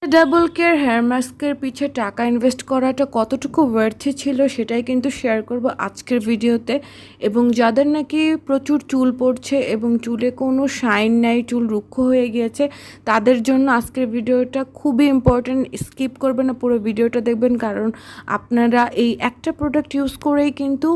Double care hair মাস্কের পিছে টাকা ইনভেস্ট করাটা কতটুকু ওয়ার্থি ছিল সেটাই কিন্তু শেয়ার করব আজকের ভিডিওতে। এবং যাদের নাকি প্রচুর চুল পড়ছে এবং চুলে কোনো শাইন নাই, চুল রুক্ষ হয়ে গিয়েছে, তাদের জন্য আজকের ভিডিওটা খুবই ইম্পর্ট্যান্ট। স্কিপ করবেন না, পুরো ভিডিওটা দেখবেন, কারণ আপনারা এই একটা প্রোডাক্ট ইউজ করেই কিন্তু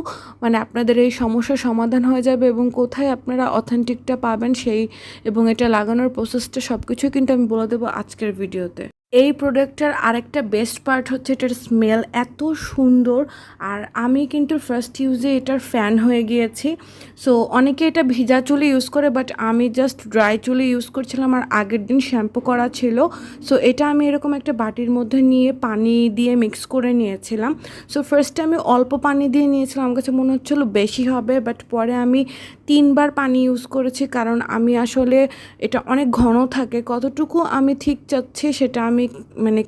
আপনাদের এই সমস্যার সমাধান হয়ে যাবে। এবং কোথায় আপনারা অথেন্টিকটা পাবেন সেই এবং এটা লাগানোর প্রসেসটা সব কিছুই কিন্তু আমি বলে দেবো আজকের ভিডিওতে। এই প্রোডাক্টটার আরেকটা বেস্ট পার্ট হচ্ছে এটার স্মেল এত সুন্দর। আর আমি কিন্তু ফার্স্ট ইউজে এটার ফ্যান হয়ে গিয়েছি। সো অনেকে এটা ভিজা চুলে ইউজ করে, বাট আমি জাস্ট ড্রাই চুলে ইউজ করছিলাম আর আগের দিন শ্যাম্পু করা ছিল। সো এটা আমি এরকম একটা বাটির মধ্যে নিয়ে পানি দিয়ে মিক্স করে নিয়েছিলাম। সো ফার্স্টে আমি অল্প পানি দিয়ে নিয়েছিলাম, আমার কাছে মনে হচ্ছিলো বেশি হবে, বাট পরে আমি 3বার পানি ইউজ করেছি, কারণ আমি আসলে এটা অনেক ঘন থাকে, কতটুকু আমি ঠিক চাচ্ছি সেটা আমি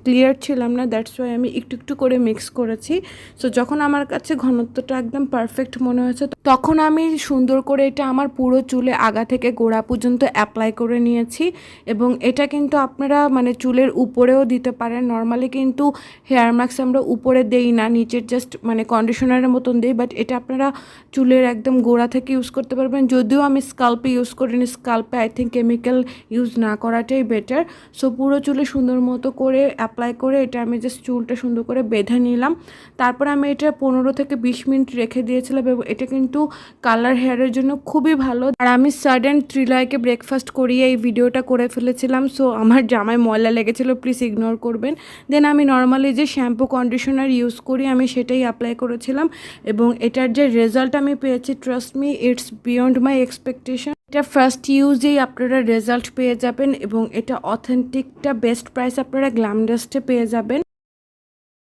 ক্লিয়ার ছিলাম না, দ্যাটস ওয়াই আমি একটু একটু করে মিক্স করেছি। সো যখন আমার কাছে ঘনত্বটা একদম পারফেক্ট মনে হয়েছে, তখন আমি সুন্দর করে এটা আমার পুরো চুলে আগা থেকে গোড়া পর্যন্ত অ্যাপ্লাই করে নিয়েছি। এবং এটা কিন্তু আপনারা চুলের উপরেও দিতে পারেন। নর্মালি কিন্তু হেয়ার মাস্ক আমরা উপরে দেই না, নিচের জাস্ট কন্ডিশনারের মতন দিই, বাট এটা আপনারা চুলের একদম গোড়া থেকে ইউজ করতে পারবেন। যদিও আমি স্কাল্পে ইউজ করিনি, স্কাল্পে আই থিঙ্ক কেমিক্যাল ইউজ না করাটাই বেটার। সো পুরো চুলে সুন্দর মতো করে অ্যাপ্লাই করে এটা আমি জাস্ট চুলটা সুন্দর করে বেঁধে নিলাম। তারপর আমি এটা 15 থেকে 20 মিনিট রেখে দিয়েছিলাম এবং এটা কিন্তু কালার হেয়ারের জন্য খুবই ভালো। আর আমি সাডেন ত্রিলয়কে ব্রেকফাস্ট করিয়ে এই ভিডিওটা করে ফেলেছিলাম। সো আমার জামায় ময়লা লেগেছিলো, প্লিজ ইগনোর করবেন। দেন আমি নর্মালি যে শ্যাম্পু কন্ডিশনার ইউজ করি আমি সেটাই অ্যাপ্লাই করেছিলাম এবং এটার যে রেজাল্ট আমি পেয়েছি, trust me, it's beyond my expectation. এটা ফার্স্ট ইউজেই আপনারা রেজাল্ট পেয়ে যাবেন এবং এটা অথেন্টিকটা বেস্ট প্রাইস আপনারা গ্ল্যামডাস্টে পেয়ে যাবেন।